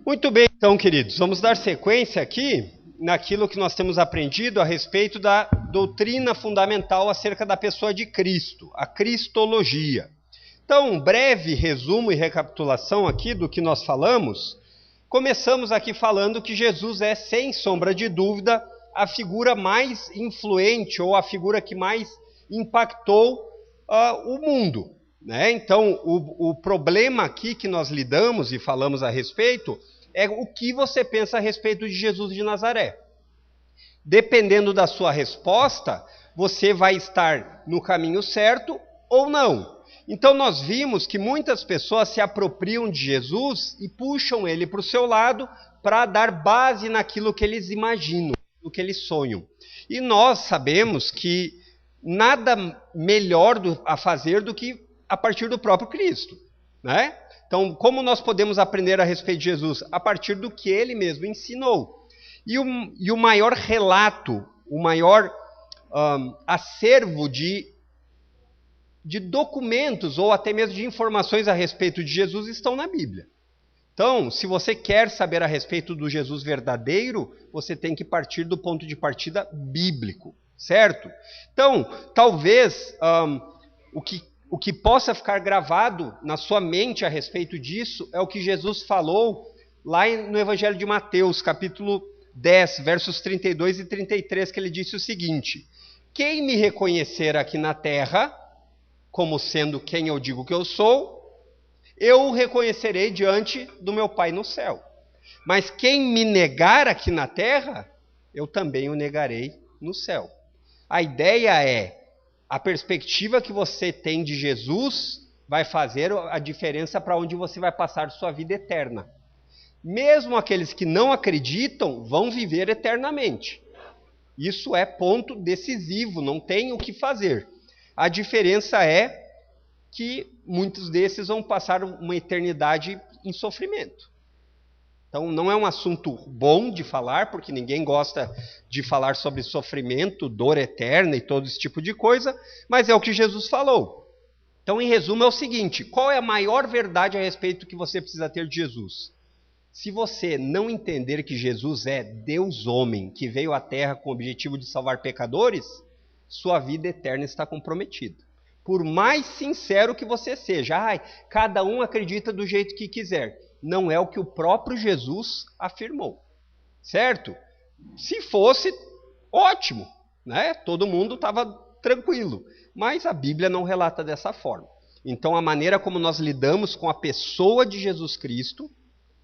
Muito bem, então, queridos, vamos dar sequência aqui naquilo que nós temos aprendido a respeito da doutrina fundamental acerca da pessoa de Cristo, a cristologia. Então, um breve resumo e recapitulação aqui do que nós falamos. Começamos aqui falando que Jesus é, sem sombra de dúvida, a figura mais influente ou a figura que mais impactou o mundo, né? Então, o problema aqui que nós lidamos e falamos a respeito é o que você pensa a respeito de Jesus de Nazaré. Dependendo da sua resposta, você vai estar no caminho certo ou não. Então nós vimos que muitas pessoas se apropriam de Jesus e puxam ele para o seu lado para dar base naquilo que eles imaginam, no que eles sonham. E nós sabemos que nada melhor a fazer do que a partir do próprio Cristo, né? Então, como nós podemos aprender a respeito de Jesus? A partir do que ele mesmo ensinou. E o maior relato, o maior acervo de documentos ou até mesmo de informações a respeito de Jesus estão na Bíblia. Então, se você quer saber a respeito do Jesus verdadeiro, você tem que partir do ponto de partida bíblico, certo? Então, talvez o que possa ficar gravado na sua mente a respeito disso é o que Jesus falou lá no Evangelho de Mateus, capítulo 10, versos 32 e 33, que ele disse o seguinte: quem me reconhecer aqui na terra, como sendo quem eu digo que eu sou, eu o reconhecerei diante do meu Pai no céu. Mas quem me negar aqui na terra, eu também o negarei no céu. A ideia é, a perspectiva que você tem de Jesus vai fazer a diferença para onde você vai passar sua vida eterna. Mesmo aqueles que não acreditam vão viver eternamente. Isso é ponto decisivo, não tem o que fazer. A diferença é que muitos desses vão passar uma eternidade em sofrimento. Então não é um assunto bom de falar, porque ninguém gosta de falar sobre sofrimento, dor eterna e todo esse tipo de coisa, mas é o que Jesus falou. Então, em resumo, é o seguinte: qual é a maior verdade a respeito que você precisa ter de Jesus? Se você não entender que Jesus é Deus homem, que veio à Terra com o objetivo de salvar pecadores, sua vida eterna está comprometida. Por mais sincero que você seja, cada um acredita do jeito que quiser. Não é o que o próprio Jesus afirmou, certo? Se fosse, ótimo, né? Todo mundo estava tranquilo, mas a Bíblia não relata dessa forma. Então, a maneira como nós lidamos com a pessoa de Jesus Cristo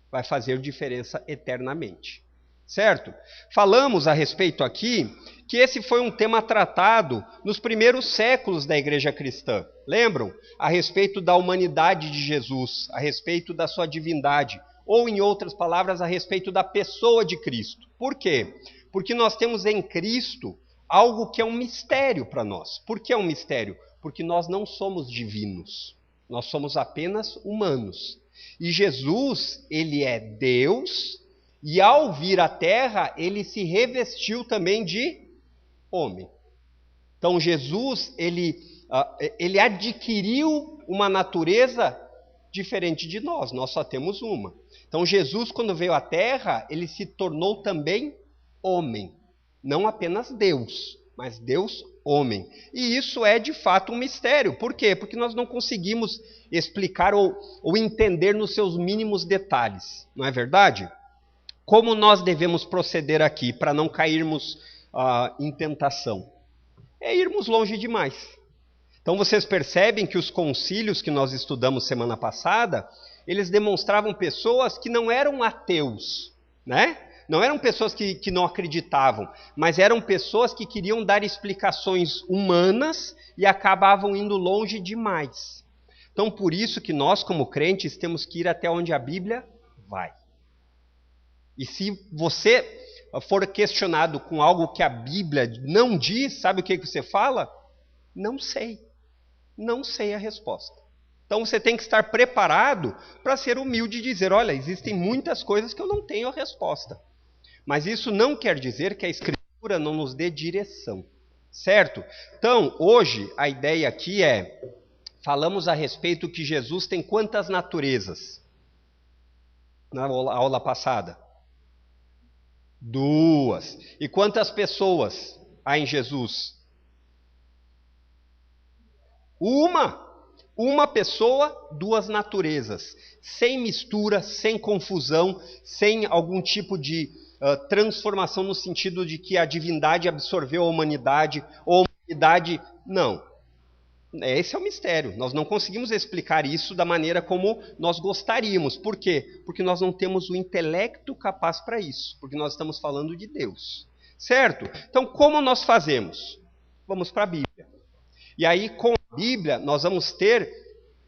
vai fazer diferença eternamente, certo? Falamos a respeito aqui que esse foi um tema tratado nos primeiros séculos da igreja cristã. Lembram? A respeito da humanidade de Jesus, a respeito da sua divindade, ou em outras palavras, a respeito da pessoa de Cristo. Por quê? Porque nós temos em Cristo algo que é um mistério para nós. Por que é um mistério? Porque nós não somos divinos, nós somos apenas humanos. E Jesus, ele é Deus, e ao vir à Terra, ele se revestiu também de homem. Então Jesus, ele adquiriu uma natureza diferente de nós só temos uma. Então Jesus, quando veio à Terra, ele se tornou também homem. Não apenas Deus, mas Deus homem. E isso é de fato um mistério. Por quê? Porque nós não conseguimos explicar ou entender nos seus mínimos detalhes. Não é verdade? Como nós devemos proceder aqui para não cairmos em tentação? É irmos longe demais. Então vocês percebem que os concílios que nós estudamos semana passada, eles demonstravam pessoas que não eram ateus, né? Não eram pessoas que não acreditavam, mas eram pessoas que queriam dar explicações humanas e acabavam indo longe demais. Então por isso que nós, como crentes, temos que ir até onde a Bíblia vai. E se você for questionado com algo que a Bíblia não diz, sabe o que você fala? Não sei. Não sei a resposta. Então você tem que estar preparado para ser humilde e dizer, olha, existem muitas coisas que eu não tenho a resposta. Mas isso não quer dizer que a Escritura não nos dê direção, certo? Então, hoje, a ideia aqui falamos a respeito que Jesus tem quantas naturezas? na aula passada? 2. E quantas pessoas há em Jesus? Uma pessoa, 2 naturezas. Sem mistura, sem confusão, sem algum tipo de transformação no sentido de que a divindade absorveu a humanidade, ou a humanidade... Não. Esse é o mistério. Nós não conseguimos explicar isso da maneira como nós gostaríamos. Por quê? Porque nós não temos o intelecto capaz para isso. Porque nós estamos falando de Deus. Certo? Então, como nós fazemos? Vamos para a Bíblia. E aí, com a Bíblia, nós vamos ter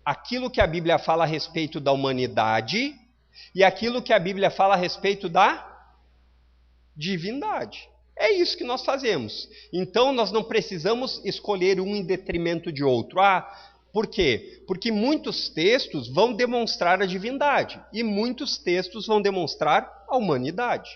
aquilo que a Bíblia fala a respeito da humanidade e aquilo que a Bíblia fala a respeito da divindade. É isso que nós fazemos. Então, nós não precisamos escolher um em detrimento de outro. Por quê? Porque muitos textos vão demonstrar a divindade e muitos textos vão demonstrar a humanidade.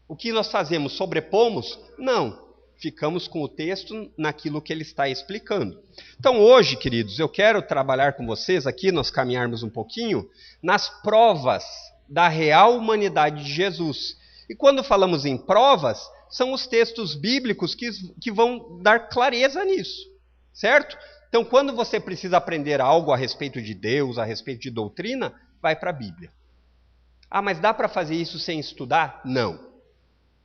O que nós fazemos? Sobrepomos? Não. Ficamos com o texto naquilo que ele está explicando. Então, hoje, queridos, eu quero trabalhar com vocês aqui, nós caminharmos um pouquinho, nas provas da real humanidade de Jesus. E quando falamos em provas, são os textos bíblicos que vão dar clareza nisso, certo? Então, quando você precisa aprender algo a respeito de Deus, a respeito de doutrina, vai para a Bíblia. Mas dá para fazer isso sem estudar? Não.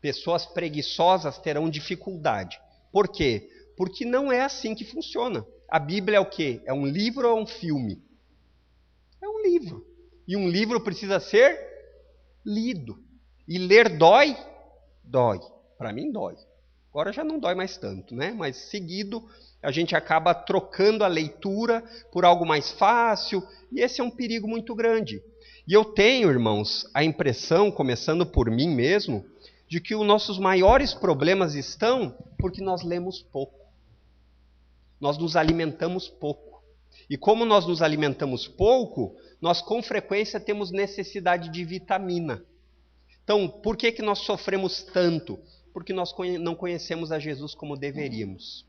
Pessoas preguiçosas terão dificuldade. Por quê? Porque não é assim que funciona. A Bíblia é o quê? É um livro ou é um filme? É um livro. E um livro precisa ser lido. E ler dói? Dói. Para mim dói. Agora já não dói mais tanto, né? Mas seguido a gente acaba trocando a leitura por algo mais fácil. E esse é um perigo muito grande. E eu tenho, irmãos, a impressão, começando por mim mesmo, de que os nossos maiores problemas estão porque nós lemos pouco. Nós nos alimentamos pouco. E como nós nos alimentamos pouco, nós com frequência temos necessidade de vitamina. Então, por que nós sofremos tanto? Porque nós não conhecemos a Jesus como deveríamos.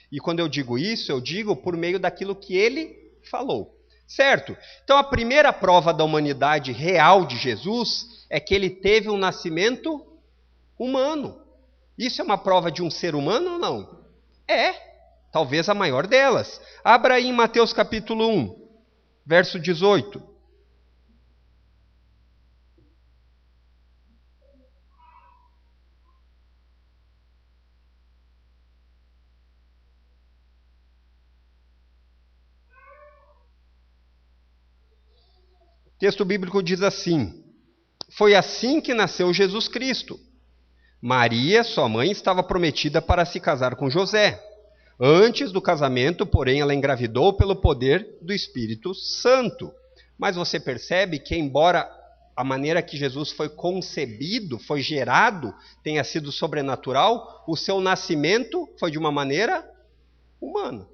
E quando eu digo isso, eu digo por meio daquilo que ele falou. Certo? Então, a primeira prova da humanidade real de Jesus é que ele teve um nascimento humano. Isso é uma prova de um ser humano ou não? É, talvez a maior delas. Abra aí em Mateus capítulo 1, verso 18. O texto bíblico diz assim: foi assim que nasceu Jesus Cristo. Maria, sua mãe, estava prometida para se casar com José. Antes do casamento, porém, ela engravidou pelo poder do Espírito Santo. Mas você percebe que, embora a maneira que Jesus foi concebido, foi gerado, tenha sido sobrenatural, o seu nascimento foi de uma maneira humana,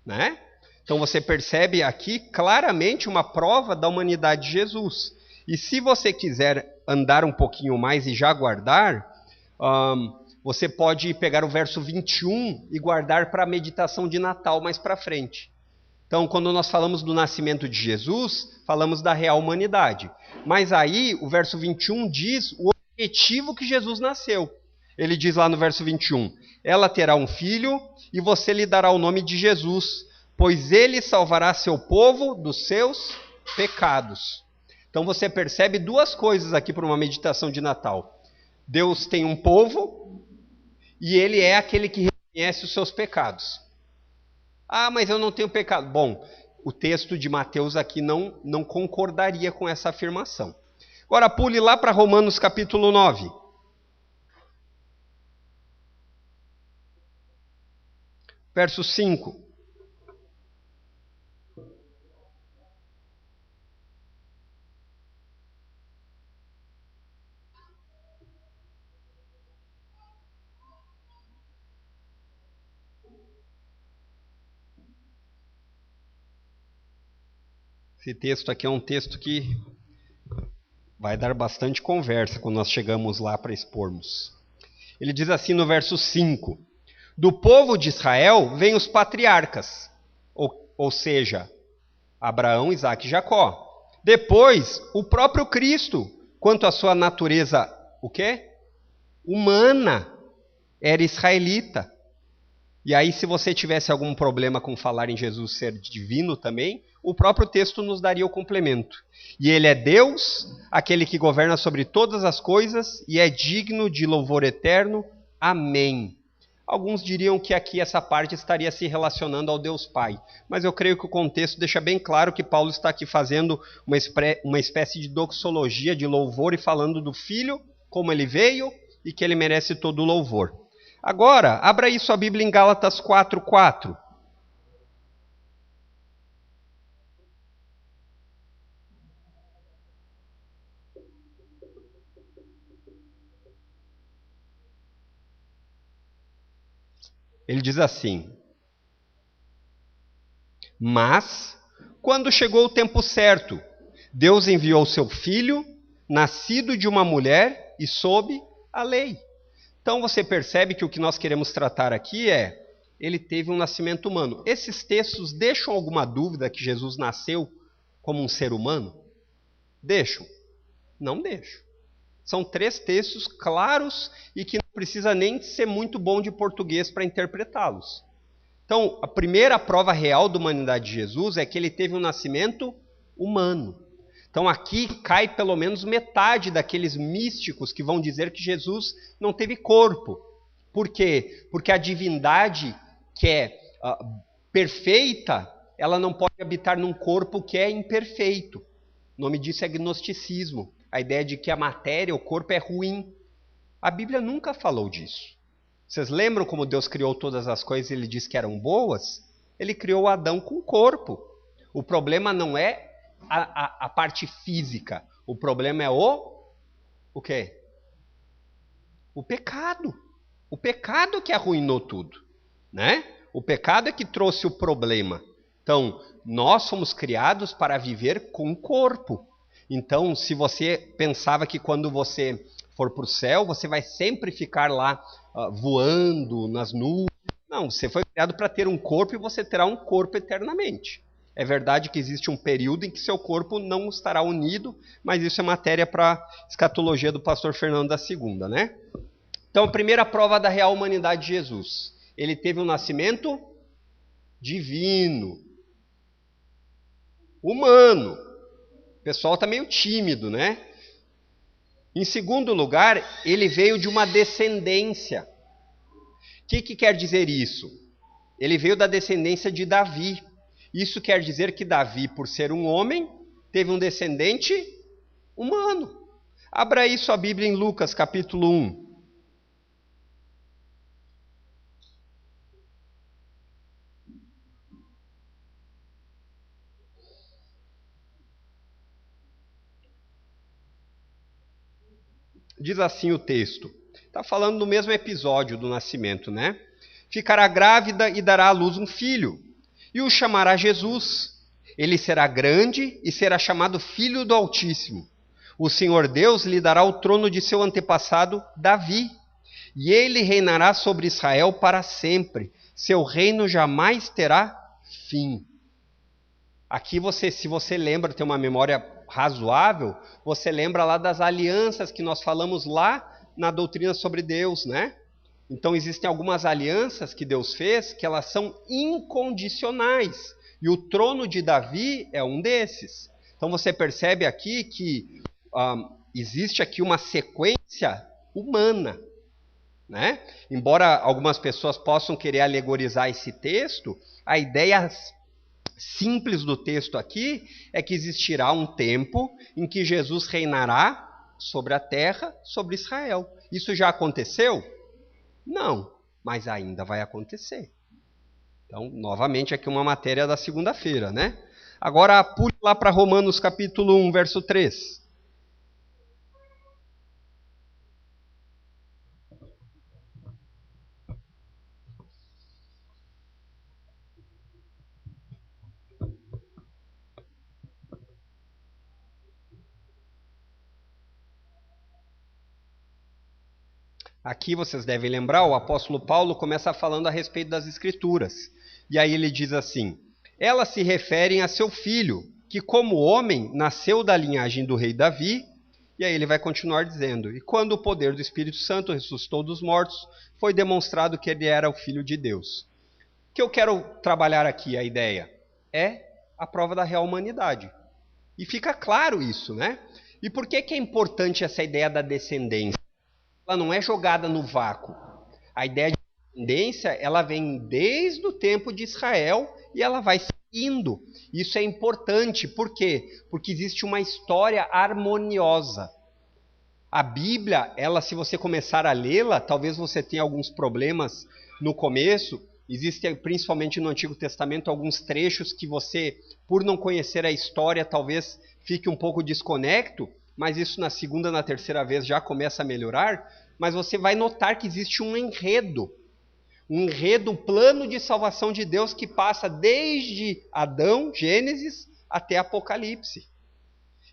né? Então você percebe aqui claramente uma prova da humanidade de Jesus. E se você quiser andar um pouquinho mais e já guardar, você pode pegar o verso 21 e guardar para a meditação de Natal mais para frente. Então, quando nós falamos do nascimento de Jesus, falamos da real humanidade. Mas aí, o verso 21 diz o objetivo que Jesus nasceu. Ele diz lá no verso 21, ela terá um filho e você lhe dará o nome de Jesus, pois ele salvará seu povo dos seus pecados. Então, você percebe duas coisas aqui para uma meditação de Natal. Deus tem um povo e ele é aquele que reconhece os seus pecados. Mas eu não tenho pecado. Bom, o texto de Mateus aqui não concordaria com essa afirmação. Agora pule lá para Romanos capítulo 9. Verso 5. Esse texto aqui é um texto que vai dar bastante conversa quando nós chegamos lá para expormos. Ele diz assim no verso 5: do povo de Israel vêm os patriarcas, ou seja, Abraão, Isaque e Jacó. Depois, o próprio Cristo, quanto à sua natureza, o quê? Humana, era israelita. E aí, se você tivesse algum problema com falar em Jesus ser divino também, o próprio texto nos daria o complemento. E ele é Deus, aquele que governa sobre todas as coisas, e é digno de louvor eterno. Amém. Alguns diriam que aqui essa parte estaria se relacionando ao Deus Pai, mas eu creio que o contexto deixa bem claro que Paulo está aqui fazendo uma espécie de doxologia, de louvor, e falando do Filho, como ele veio, e que ele merece todo o louvor. Agora, abra aí sua Bíblia em Gálatas 4:4. Ele diz assim: mas, quando chegou o tempo certo, Deus enviou seu Filho, nascido de uma mulher e sob a lei. Então você percebe que o que nós queremos tratar aqui é, ele teve um nascimento humano. Esses textos deixam alguma dúvida que Jesus nasceu como um ser humano? Deixam? Não deixam. São 3 textos claros e que não precisa nem ser muito bom de português para interpretá-los. Então, a primeira prova real da humanidade de Jesus é que ele teve um nascimento humano. Então aqui cai pelo menos metade daqueles místicos que vão dizer que Jesus não teve corpo. Por quê? Porque a divindade que é perfeita, ela não pode habitar num corpo que é imperfeito. O nome disso é gnosticismo. A ideia de que a matéria, o corpo é ruim. A Bíblia nunca falou disso. Vocês lembram como Deus criou todas as coisas e ele disse que eram boas? Ele criou Adão com corpo. O problema não é a parte física. O problema é o quê? O pecado. O pecado que arruinou tudo, né? O pecado é que trouxe o problema. Então, nós somos criados para viver com corpo. Então, se você pensava que quando você for para o céu, você vai sempre ficar lá voando nas nuvens. Não, você foi criado para ter um corpo e você terá um corpo eternamente. É verdade que existe um período em que seu corpo não estará unido, mas isso é matéria para a escatologia do pastor Fernando da Segunda, né? Então, a primeira prova da real humanidade de Jesus. Ele teve um nascimento divino, humano. O pessoal está meio tímido, né? Em segundo lugar, ele veio de uma descendência. O que quer dizer isso? Ele veio da descendência de Davi. Isso quer dizer que Davi, por ser um homem, teve um descendente humano. Abra aí sua Bíblia em Lucas, capítulo 1. Diz assim o texto. Está falando do mesmo episódio do nascimento, né? Ficará grávida e dará à luz um filho, e o chamará Jesus. Ele será grande e será chamado Filho do Altíssimo. O Senhor Deus lhe dará o trono de seu antepassado Davi, e ele reinará sobre Israel para sempre. Seu reino jamais terá fim. Aqui se você lembra, tem uma memória razoável, você lembra lá das alianças que nós falamos lá na doutrina sobre Deus, né? Então existem algumas alianças que Deus fez que elas são incondicionais. E o trono de Davi é um desses. Então você percebe aqui que existe aqui uma sequência humana, né? Embora algumas pessoas possam querer alegorizar esse texto, a ideia simples do texto aqui é que existirá um tempo em que Jesus reinará sobre a terra, sobre Israel. Isso já aconteceu? Não, mas ainda vai acontecer. Então, novamente, aqui uma matéria da segunda-feira, né? Agora, pule lá para Romanos capítulo 1, verso 3. Aqui vocês devem lembrar, o apóstolo Paulo começa falando a respeito das Escrituras. E aí ele diz assim: elas se referem a seu filho, que como homem nasceu da linhagem do rei Davi, e aí ele vai continuar dizendo, e quando o poder do Espírito Santo ressuscitou dos mortos, foi demonstrado que ele era o Filho de Deus. O que eu quero trabalhar aqui, a ideia, é a prova da real humanidade. E fica claro isso, né? E por que é importante essa ideia da descendência? Ela não é jogada no vácuo. A ideia de descendência, ela vem desde o tempo de Israel e ela vai seguindo. Isso é importante, por quê? Porque existe uma história harmoniosa. A Bíblia, ela, se você começar a lê-la, talvez você tenha alguns problemas no começo. Existem, principalmente no Antigo Testamento, alguns trechos que você, por não conhecer a história, talvez fique um pouco desconecto, mas isso na segunda, na terceira vez já começa a melhorar. Mas você vai notar que existe um enredo, um plano de salvação de Deus que passa desde Adão, Gênesis, até Apocalipse.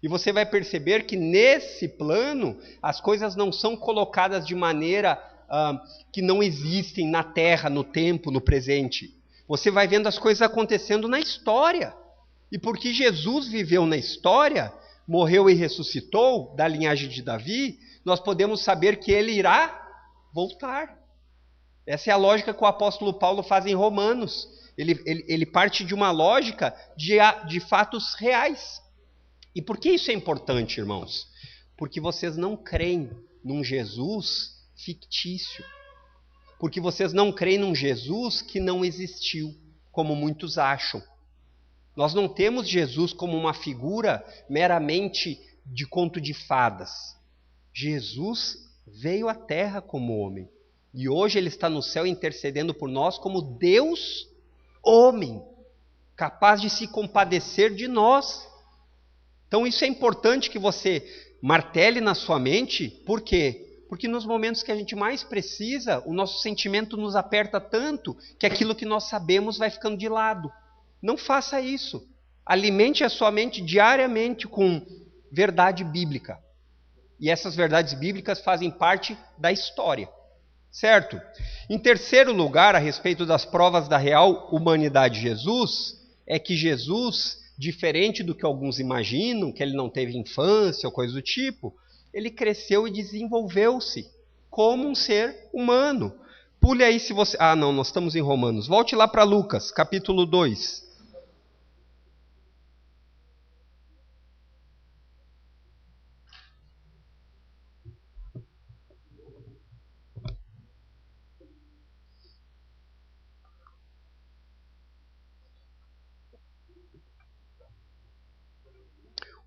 E você vai perceber que nesse plano as coisas não são colocadas de maneira que não existem na terra, no tempo, no presente. Você vai vendo as coisas acontecendo na história. E porque Jesus viveu na história, morreu e ressuscitou da linhagem de Davi, nós podemos saber que ele irá voltar. Essa é a lógica que o apóstolo Paulo faz em Romanos. Ele parte de uma lógica de fatos reais. E por que isso é importante, irmãos? Porque vocês não creem num Jesus fictício. Porque vocês não creem num Jesus que não existiu, como muitos acham. Nós não temos Jesus como uma figura meramente de conto de fadas. Jesus veio à terra como homem. E hoje ele está no céu intercedendo por nós como Deus homem, capaz de se compadecer de nós. Então isso é importante que você martele na sua mente. Por quê? Porque nos momentos que a gente mais precisa, o nosso sentimento nos aperta tanto que aquilo que nós sabemos vai ficando de lado. Não faça isso. Alimente a sua mente diariamente com verdade bíblica. E essas verdades bíblicas fazem parte da história. Certo? Em terceiro lugar, a respeito das provas da real humanidade de Jesus, é que Jesus, diferente do que alguns imaginam, que ele não teve infância ou coisa do tipo, ele cresceu e desenvolveu-se como um ser humano. Pule aí se você... Ah, não, nós estamos em Romanos. Volte lá para Lucas, capítulo 2.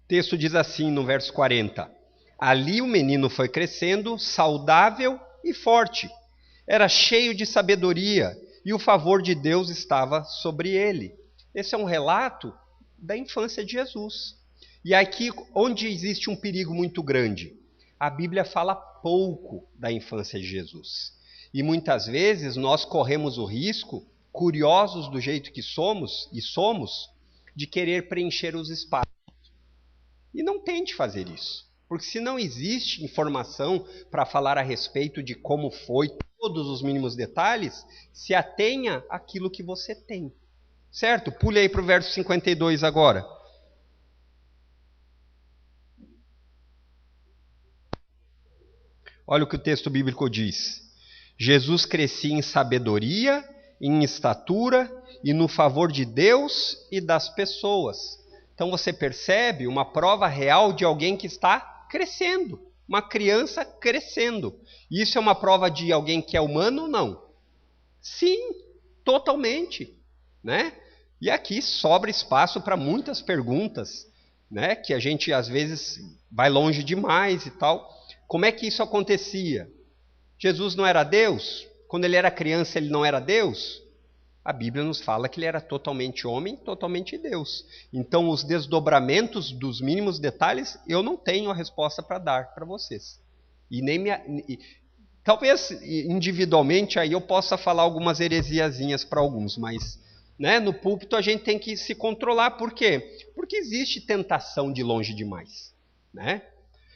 O texto diz assim no verso 40. Ali o menino foi crescendo, saudável e forte. Era cheio de sabedoria e o favor de Deus estava sobre ele. Esse é um relato da infância de Jesus. E aqui, onde existe um perigo muito grande, a Bíblia fala pouco da infância de Jesus. E muitas vezes nós corremos o risco, curiosos do jeito que somos, de querer preencher os espaços. E não tente fazer isso, porque se não existe informação para falar a respeito de como foi, todos os mínimos detalhes, se atenha àquilo que você tem. Certo? Pule aí para o verso 52 agora. Olha o que o texto bíblico diz. Jesus crescia em sabedoria, em estatura e no favor de Deus e das pessoas. Então você percebe uma prova real de alguém que está crescendo, uma criança crescendo. Isso é uma prova de alguém que é humano ou não? Sim, totalmente, né? E aqui sobra espaço para muitas perguntas, né? Que a gente às vezes vai longe demais e tal. Como é que isso acontecia? Jesus não era Deus? Quando ele era criança ele não era Deus? A Bíblia nos fala que ele era totalmente homem, totalmente Deus. Então, os desdobramentos dos mínimos detalhes, eu não tenho a resposta para dar para vocês. Talvez individualmente aí eu possa falar algumas heresiazinhas para alguns, mas né, no púlpito a gente tem que se controlar. Por quê? Porque existe tentação de longe demais. Né?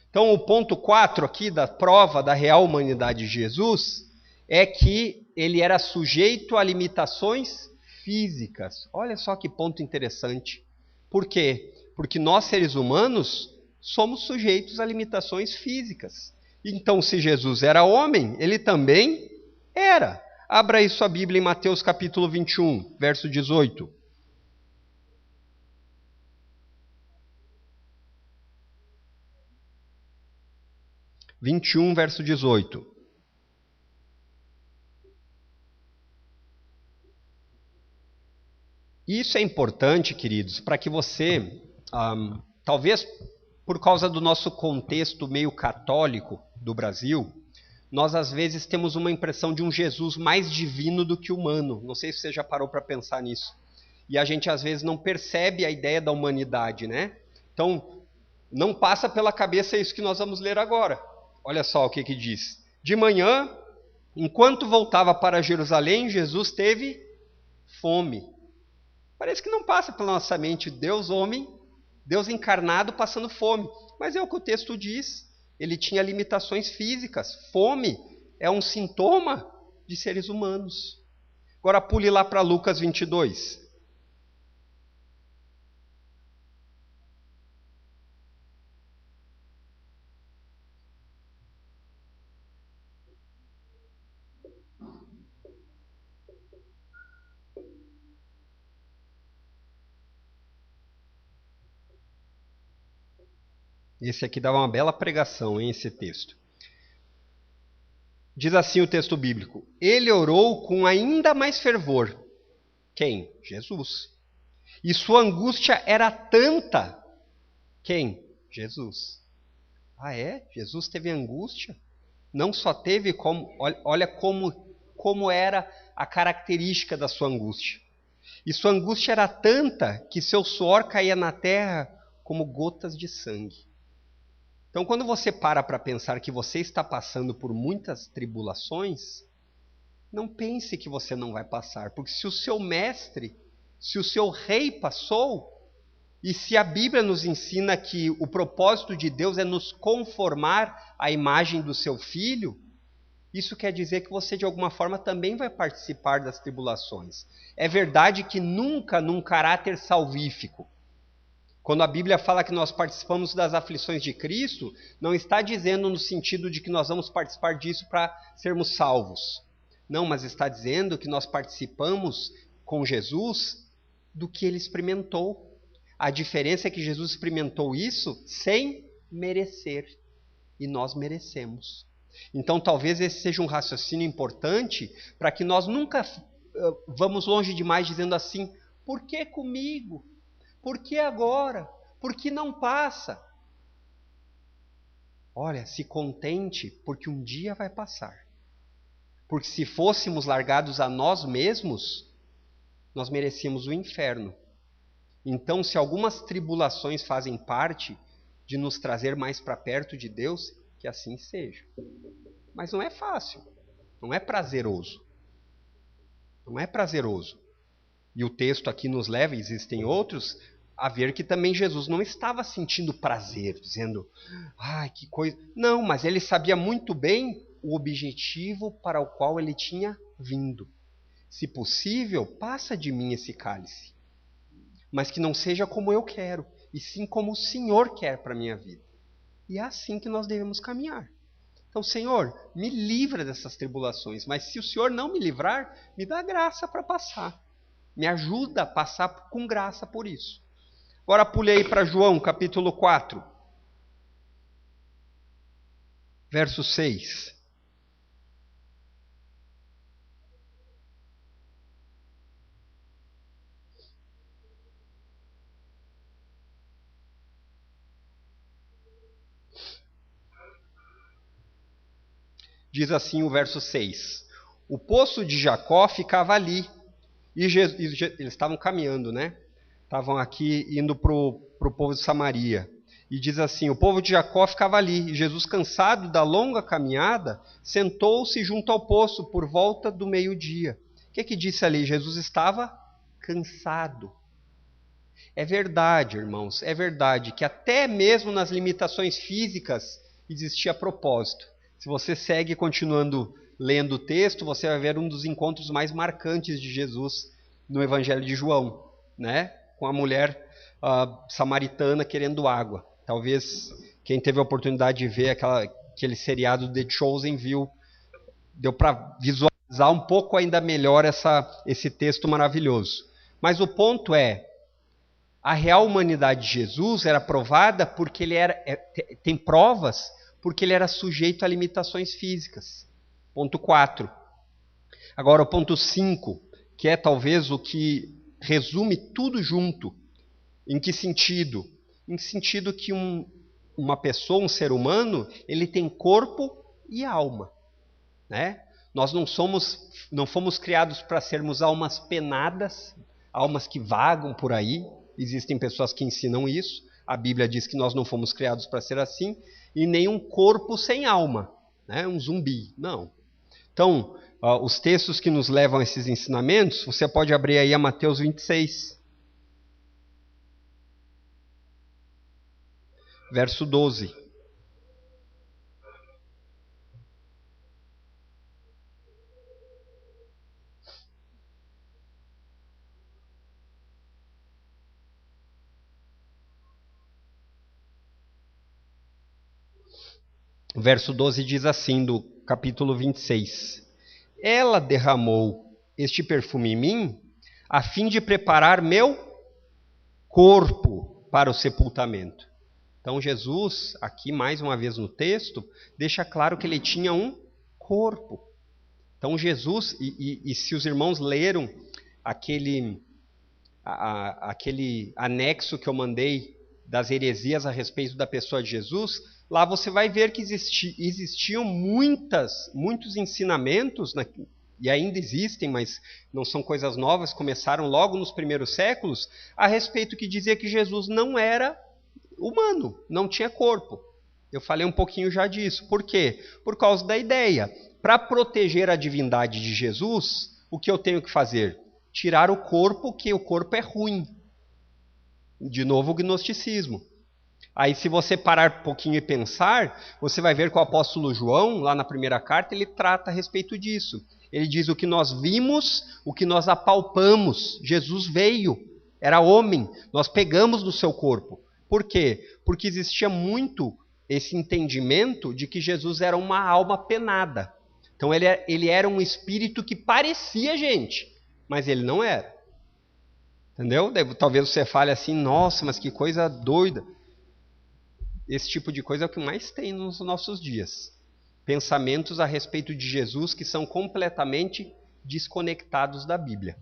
Então, o ponto 4 aqui da prova da real humanidade de Jesus é que ele era sujeito a limitações físicas. Olha só que ponto interessante. Por quê? Porque nós, seres humanos, somos sujeitos a limitações físicas. Então, se Jesus era homem, ele também era. Abra aí sua Bíblia em Mateus capítulo 21, verso 18. Verso 18. Isso é importante, queridos, para que você, talvez por causa do nosso contexto meio católico do Brasil, nós às vezes temos uma impressão de um Jesus mais divino do que humano. Não sei se você já parou para pensar nisso. E a gente às vezes não percebe a ideia da humanidade, né? Então, não passa pela cabeça isso que nós vamos ler agora. Olha só o que diz. De manhã, enquanto voltava para Jerusalém, Jesus teve fome. Parece que não passa pela nossa mente Deus homem, Deus encarnado passando fome. Mas é o que o texto diz. Ele tinha limitações físicas. Fome é um sintoma de seres humanos. Agora pule lá para Lucas 22. Esse aqui dava uma bela pregação, hein, esse texto. Diz assim o texto bíblico: ele orou com ainda mais fervor. Quem? Jesus. E sua angústia era tanta. Quem? Jesus. Ah, é? Jesus teve angústia? Não só teve, olha como era a característica da sua angústia. E sua angústia era tanta que seu suor caía na terra como gotas de sangue. Então, quando você para pensar que você está passando por muitas tribulações, não pense que você não vai passar. Porque se o seu mestre, se o seu rei passou, e se a Bíblia nos ensina que o propósito de Deus é nos conformar à imagem do seu filho, isso quer dizer que você, de alguma forma, também vai participar das tribulações. É verdade que nunca num caráter salvífico. Quando a Bíblia fala que nós participamos das aflições de Cristo, não está dizendo no sentido de que nós vamos participar disso para sermos salvos. Não, mas está dizendo que nós participamos com Jesus do que ele experimentou. A diferença é que Jesus experimentou isso sem merecer. E nós merecemos. Então talvez esse seja um raciocínio importante para que nós nunca vamos longe demais dizendo assim: por que comigo? Por que agora? Por que não passa? Olha, se contente, porque um dia vai passar. Porque se fôssemos largados a nós mesmos, nós merecíamos o inferno. Então, se algumas tribulações fazem parte de nos trazer mais para perto de Deus, que assim seja. Mas não é fácil, não é prazeroso. Não é prazeroso. E o texto aqui nos leva, existem outros, a ver que também Jesus não estava sentindo prazer, dizendo, ai, que coisa. Não, mas ele sabia muito bem o objetivo para o qual ele tinha vindo. Se possível, passa de mim esse cálice, mas que não seja como eu quero, e sim como o Senhor quer para a minha vida. E é assim que nós devemos caminhar. Então, Senhor, me livra dessas tribulações, mas se o Senhor não me livrar, me dá graça para passar. Me ajuda a passar com graça por isso. Agora pulei para João, capítulo 4, verso 6. Diz assim o verso 6. O poço de Jacó ficava ali. E eles estavam caminhando, né? Estavam aqui indo para o povo de Samaria. E diz assim, o povo de Jacó ficava ali. E Jesus, cansado da longa caminhada, sentou-se junto ao poço por volta do meio-dia. O que disse ali? Jesus estava cansado. É verdade, irmãos, é verdade que até mesmo nas limitações físicas existia propósito. Se você segue continuando lendo o texto, você vai ver um dos encontros mais marcantes de Jesus no Evangelho de João, né? Com a mulher samaritana querendo água. Talvez quem teve a oportunidade de ver aquele seriado The Chosen deu para visualizar um pouco ainda melhor esse texto maravilhoso. Mas o ponto é, a real humanidade de Jesus era provada porque ele tem provas porque ele era sujeito a limitações físicas. Ponto 4. Agora o ponto 5, que é talvez o que resume tudo junto. Em que sentido? Em sentido que uma pessoa, um ser humano, ele tem corpo e alma, né? Nós não fomos criados para sermos almas penadas, almas que vagam por aí. Existem pessoas que ensinam isso. A Bíblia diz que nós não fomos criados para ser assim. E nem um corpo sem alma, né? Um zumbi, não. Então, os textos que nos levam a esses ensinamentos, você pode abrir aí a Mateus 26. Verso 12. O verso 12 diz assim, do capítulo 26. Ela derramou este perfume em mim, a fim de preparar meu corpo para o sepultamento. Então Jesus, aqui mais uma vez no texto, deixa claro que ele tinha um corpo. Então Jesus, e se os irmãos leram aquele anexo que eu mandei das heresias a respeito da pessoa de Jesus, lá você vai ver que existiam muitos ensinamentos, e ainda existem, mas não são coisas novas, começaram logo nos primeiros séculos, a respeito que dizia que Jesus não era humano, não tinha corpo. Eu falei um pouquinho já disso. Por quê? Por causa da ideia. Para proteger a divindade de Jesus, o que eu tenho que fazer? Tirar o corpo, que o corpo é ruim. De novo o gnosticismo. Aí se você parar um pouquinho e pensar, você vai ver que o apóstolo João, lá na primeira carta, ele trata a respeito disso. Ele diz o que nós vimos, o que nós apalpamos. Jesus veio, era homem, nós pegamos no seu corpo. Por quê? Porque existia muito esse entendimento de que Jesus era uma alma penada. Então ele era um espírito que parecia gente, mas ele não era. Entendeu? Talvez você fale assim, nossa, mas que coisa doida. Esse tipo de coisa é o que mais tem nos nossos dias. Pensamentos a respeito de Jesus que são completamente desconectados da Bíblia.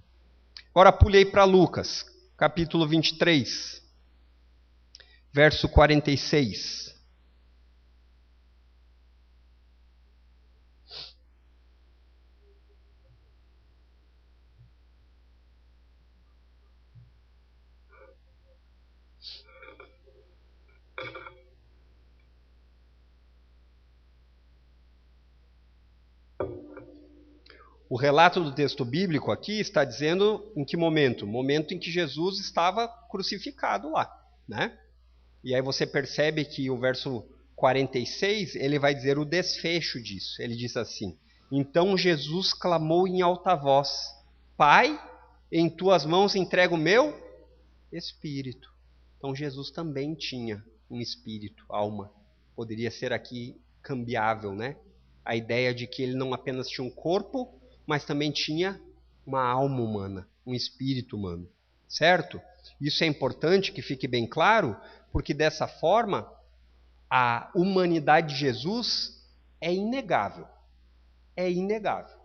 Agora pulei para Lucas, capítulo 23, verso 46. O relato do texto bíblico aqui está dizendo em que momento? Momento em que Jesus estava crucificado lá, né? E aí você percebe que o verso 46, ele vai dizer o desfecho disso. Ele diz assim: então Jesus clamou em alta voz: Pai, em tuas mãos entrego o meu espírito. Então Jesus também tinha um espírito, alma. Poderia ser aqui cambiável, né? A ideia de que ele não apenas tinha um corpo, mas também tinha uma alma humana, um espírito humano, certo? Isso é importante que fique bem claro, porque dessa forma a humanidade de Jesus é inegável. É inegável.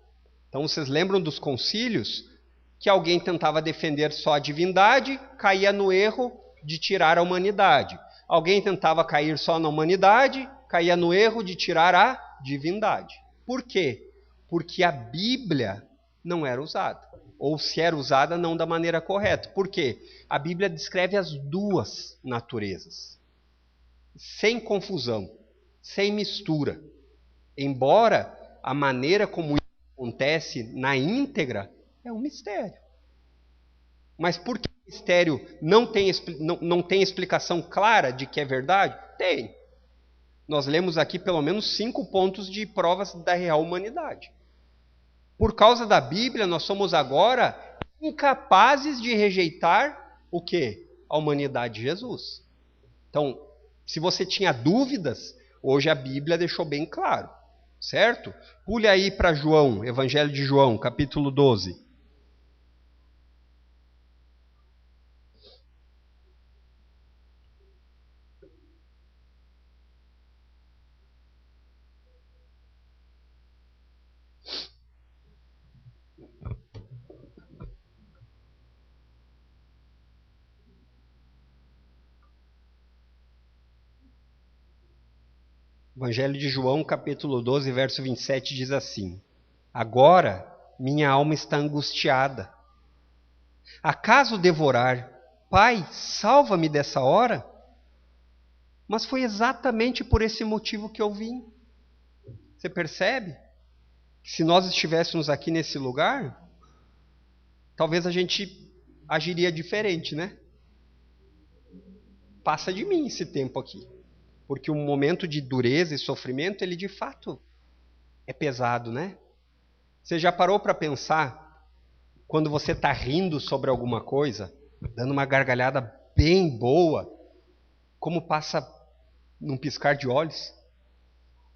Então vocês lembram dos concílios que alguém tentava defender só a divindade, caía no erro de tirar a humanidade. Alguém tentava cair só na humanidade, caía no erro de tirar a divindade. Por quê? Porque a Bíblia não era usada. Ou se era usada, não da maneira correta. Por quê? A Bíblia descreve as duas naturezas. Sem confusão, sem mistura. Embora a maneira como isso acontece na íntegra é um mistério. Mas por que o mistério não tem explicação clara de que é verdade? Tem. Nós lemos aqui pelo menos 5 pontos de provas da real humanidade. Por causa da Bíblia, nós somos agora incapazes de rejeitar o quê? a humanidade de Jesus. Então, se você tinha dúvidas, hoje a Bíblia deixou bem claro, certo? Pule aí para João, Evangelho de João, capítulo 12. Evangelho de João, capítulo 12, verso 27, diz assim: Agora minha alma está angustiada. Acaso devorar? Pai, salva-me dessa hora? Mas foi exatamente por esse motivo que eu vim. Você percebe? Que se nós estivéssemos aqui nesse lugar, talvez a gente agiria diferente, né? Passa de mim esse tempo aqui. Porque um momento de dureza e sofrimento, ele de fato é pesado, né? Você já parou para pensar, quando você está rindo sobre alguma coisa, dando uma gargalhada bem boa, como passa num piscar de olhos?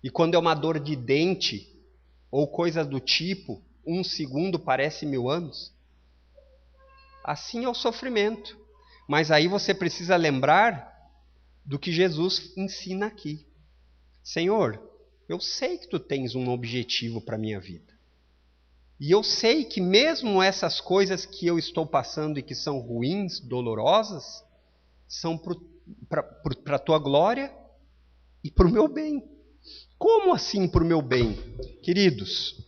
E quando é uma dor de dente, ou coisa do tipo, 1 segundo parece 1000 anos? Assim é o sofrimento. Mas aí você precisa lembrar do que Jesus ensina aqui. Senhor, eu sei que tu tens um objetivo para a minha vida. E eu sei que mesmo essas coisas que eu estou passando e que são ruins, dolorosas, são para a tua glória e para o meu bem. Como assim para o meu bem? Queridos,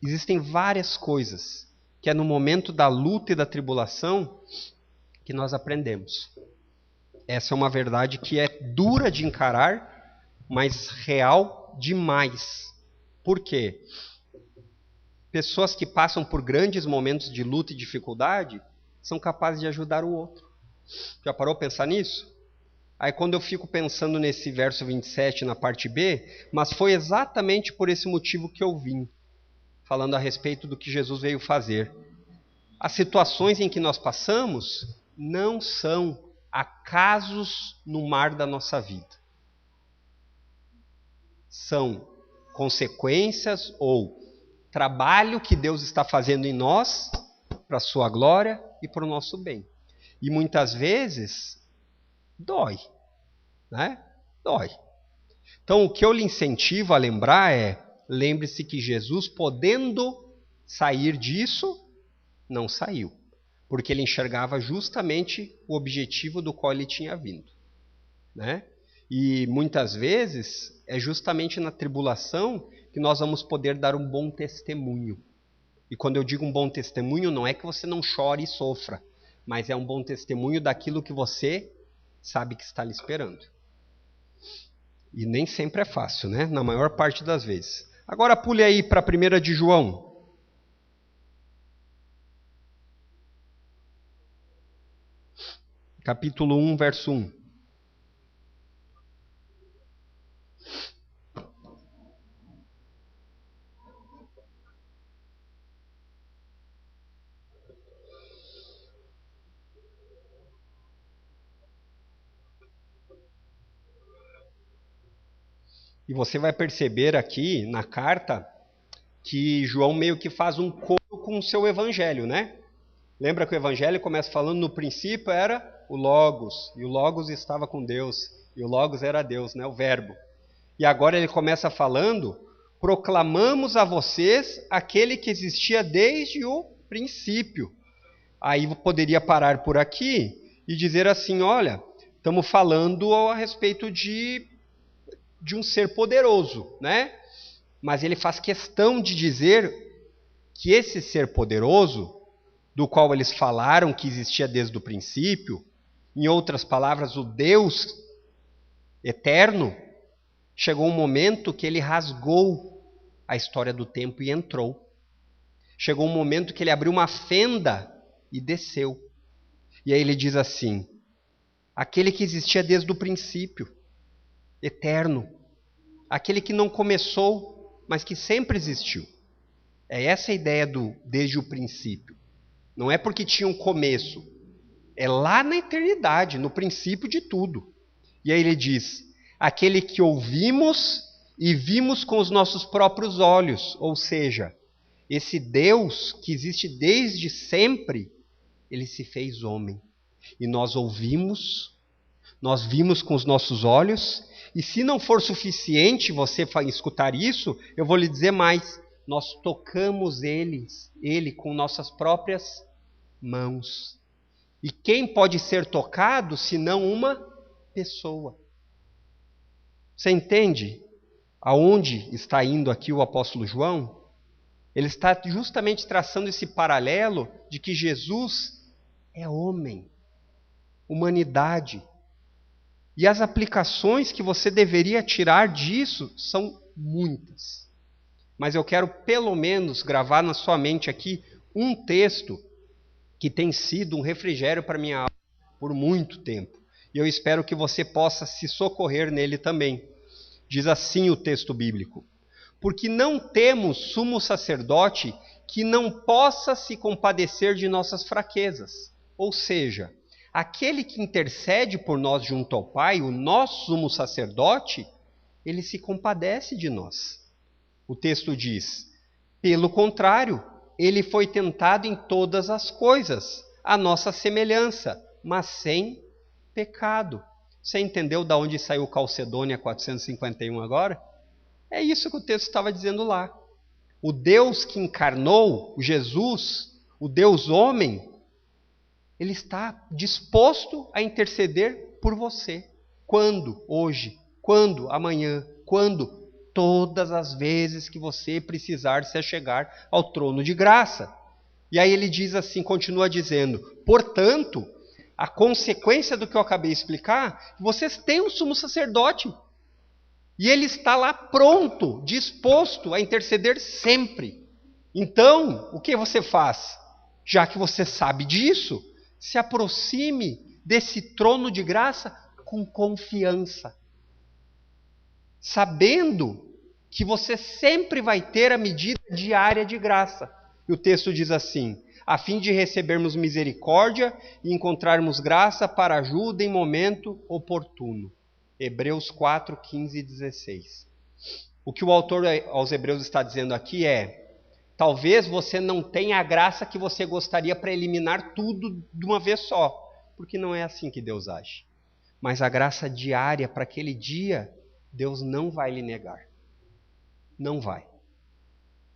existem várias coisas que é no momento da luta e da tribulação que nós aprendemos. Essa é uma verdade que é dura de encarar, mas real demais. Por quê? Pessoas que passam por grandes momentos de luta e dificuldade são capazes de ajudar o outro. Já parou a pensar nisso? Aí quando eu fico pensando nesse verso 27 na parte B, mas foi exatamente por esse motivo que eu vim, falando a respeito do que Jesus veio fazer. As situações em que nós passamos não são acasos no mar da nossa vida. São consequências ou trabalho que Deus está fazendo em nós para a sua glória e para o nosso bem. E muitas vezes dói, né? Dói. Então o que eu lhe incentivo a lembrar é, lembre-se que Jesus, podendo sair disso, não saiu. Porque ele enxergava justamente o objetivo do qual ele tinha vindo, né? E muitas vezes é justamente na tribulação que nós vamos poder dar um bom testemunho. E quando eu digo um bom testemunho, não é que você não chore e sofra, mas é um bom testemunho daquilo que você sabe que está lhe esperando. E nem sempre é fácil, né? Na maior parte das vezes. Agora pule aí para a 1 de João. Capítulo 1, verso 1. E você vai perceber aqui na carta que João meio que faz um coro com o seu evangelho, né? Lembra que o evangelho começa falando, no princípio era o Logos, e o Logos estava com Deus, e o Logos era Deus, né? O verbo. E agora ele começa falando, proclamamos a vocês aquele que existia desde o princípio. Aí poderia parar por aqui e dizer assim, olha, estamos falando a respeito de um ser poderoso, né? Mas ele faz questão de dizer que esse ser poderoso, do qual eles falaram que existia desde o princípio, em outras palavras, o Deus eterno, chegou um momento que ele rasgou a história do tempo e entrou. Chegou um momento que ele abriu uma fenda e desceu. E aí ele diz assim, aquele que existia desde o princípio, eterno, aquele que não começou, mas que sempre existiu. É essa a ideia do desde o princípio. Não é porque tinha um começo, É lá na eternidade, no princípio de tudo. E aí ele diz, aquele que ouvimos e vimos com os nossos próprios olhos. Ou seja, esse Deus que existe desde sempre, ele se fez homem. E nós ouvimos, nós vimos com os nossos olhos, e se não for suficiente você escutar isso, eu vou lhe dizer mais. Nós tocamos ele com nossas próprias mãos. E quem pode ser tocado, senão uma pessoa? Você entende aonde está indo aqui o apóstolo João? Ele está justamente traçando esse paralelo de que Jesus é homem, humanidade. E as aplicações que você deveria tirar disso são muitas. Mas eu quero pelo menos gravar na sua mente aqui um texto que tem sido um refrigério para minha alma por muito tempo. E eu espero que você possa se socorrer nele também. Diz assim o texto bíblico: porque não temos sumo sacerdote que não possa se compadecer de nossas fraquezas. Ou seja, aquele que intercede por nós junto ao Pai, o nosso sumo sacerdote, ele se compadece de nós. O texto diz, pelo contrário, ele foi tentado em todas as coisas, à nossa semelhança, mas sem pecado. Você entendeu de onde saiu Calcedônia 451 agora? É isso que o texto estava dizendo lá. O Deus que encarnou, o Jesus, o Deus homem, ele está disposto a interceder por você. Quando? Hoje. Quando? Amanhã. Quando? Todas as vezes que você precisar se achegar ao trono de graça. E aí ele diz assim, continua dizendo, portanto, a consequência do que eu acabei de explicar, vocês têm um sumo sacerdote. E ele está lá pronto, disposto a interceder sempre. Então, o que você faz? Já que você sabe disso, se aproxime desse trono de graça com confiança. Sabendo que você sempre vai ter a medida diária de graça. E o texto diz assim, a fim de recebermos misericórdia e encontrarmos graça para ajuda em momento oportuno. Hebreus 4, 15 e 16. O que o autor aos Hebreus está dizendo aqui é, talvez você não tenha a graça que você gostaria para eliminar tudo de uma vez só, porque não é assim que Deus age. Mas a graça diária para aquele dia, Deus não vai lhe negar. Não vai.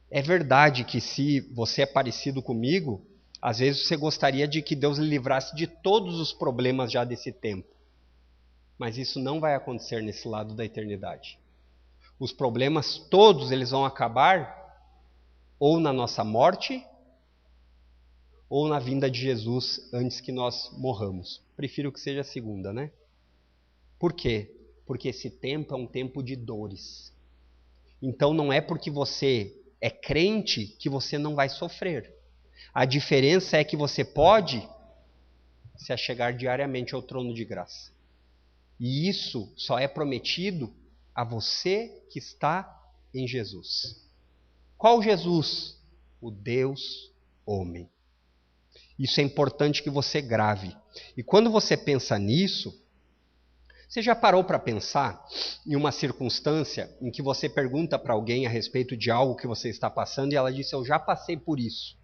É verdade que se você é parecido comigo, às vezes você gostaria de que Deus lhe livrasse de todos os problemas já desse tempo. Mas isso não vai acontecer nesse lado da eternidade. Os problemas todos eles vão acabar ou na nossa morte ou na vinda de Jesus antes que nós morramos. Prefiro que seja a segunda, né? Por quê? Porque esse tempo é um tempo de dores. Então não é porque você é crente que você não vai sofrer. A diferença é que você pode se achegar diariamente ao trono de graça. E isso só é prometido a você que está em Jesus. Qual Jesus? O Deus homem. Isso é importante que você grave. E quando você pensa nisso, você já parou para pensar em uma circunstância em que você pergunta para alguém a respeito de algo que você está passando e ela diz, eu já passei por isso.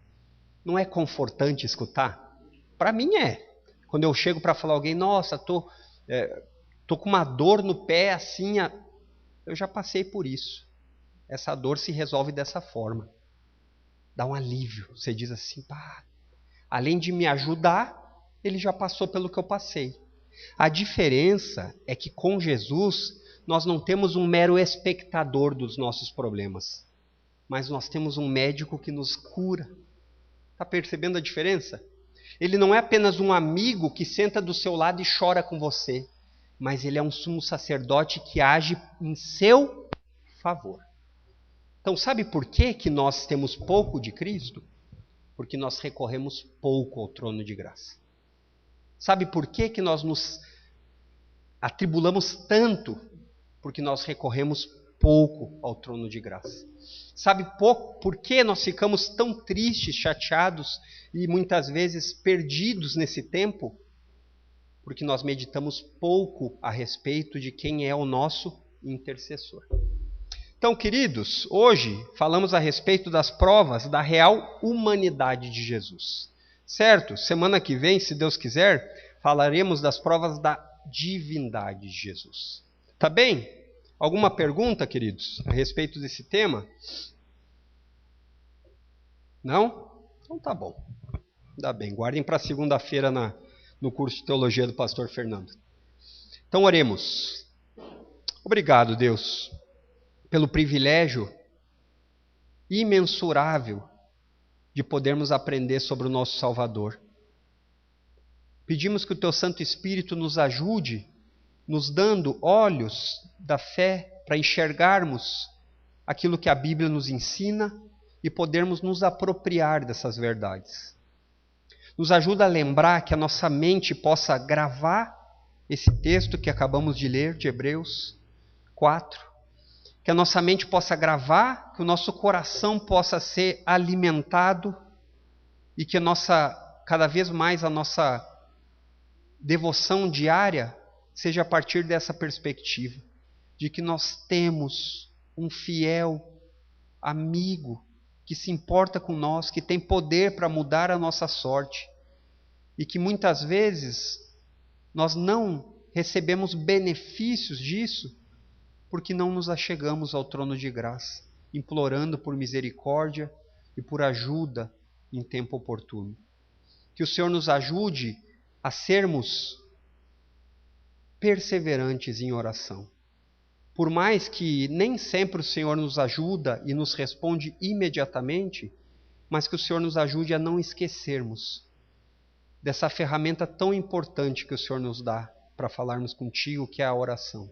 Não é confortante escutar? Para mim é. Quando eu chego para falar a alguém, nossa, tô com uma dor no pé assim, eu já passei por isso. Essa dor se resolve dessa forma. Dá um alívio. Você diz assim, pá, além de me ajudar, ele já passou pelo que eu passei. A diferença é que com Jesus, nós não temos um mero espectador dos nossos problemas, mas nós temos um médico que nos cura. Está percebendo a diferença? Ele não é apenas um amigo que senta do seu lado e chora com você, mas ele é um sumo sacerdote que age em seu favor. Então, sabe por que nós temos pouco de Cristo? Porque nós recorremos pouco ao trono de graça. Sabe por que nós nos atribulamos tanto? Porque nós recorremos pouco ao trono de graça. Sabe por que nós ficamos tão tristes, chateados e muitas vezes perdidos nesse tempo? porque nós meditamos pouco a respeito de quem é o nosso intercessor. Então, queridos, hoje falamos a respeito das provas da real humanidade de Jesus. Certo? Semana que vem, se Deus quiser, falaremos das provas da divindade de Jesus. Tá bem? Alguma pergunta, queridos, a respeito desse tema? Não? Então tá bom. Ainda bem. Guardem para segunda-feira no curso de teologia do pastor Fernando. Então oremos. Obrigado, Deus, pelo privilégio imensurável de podermos aprender sobre o nosso Salvador. Pedimos que o Teu Santo Espírito nos ajude, nos dando olhos da fé para enxergarmos aquilo que a Bíblia nos ensina e podermos nos apropriar dessas verdades. Nos ajuda a lembrar que a nossa mente possa gravar esse texto que acabamos de ler, de Hebreus 4, que a nossa mente possa gravar, que o nosso coração possa ser alimentado e que cada vez mais a nossa devoção diária seja a partir dessa perspectiva, de que nós temos um fiel amigo que se importa com nós, que tem poder para mudar a nossa sorte e que muitas vezes nós não recebemos benefícios disso porque não nos achegamos ao trono de graça, implorando por misericórdia e por ajuda em tempo oportuno. Que o Senhor nos ajude a sermos perseverantes em oração. Por mais que nem sempre o Senhor nos ajuda e nos responde imediatamente, mas que o Senhor nos ajude a não esquecermos dessa ferramenta tão importante que o Senhor nos dá para falarmos contigo, que é a oração.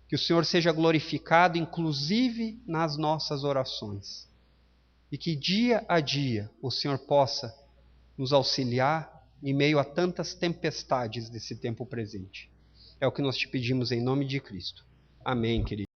Que o Senhor seja glorificado, inclusive nas nossas orações. E que dia a dia o Senhor possa nos auxiliar em meio a tantas tempestades desse tempo presente. É o que nós te pedimos em nome de Cristo. Amém, querido.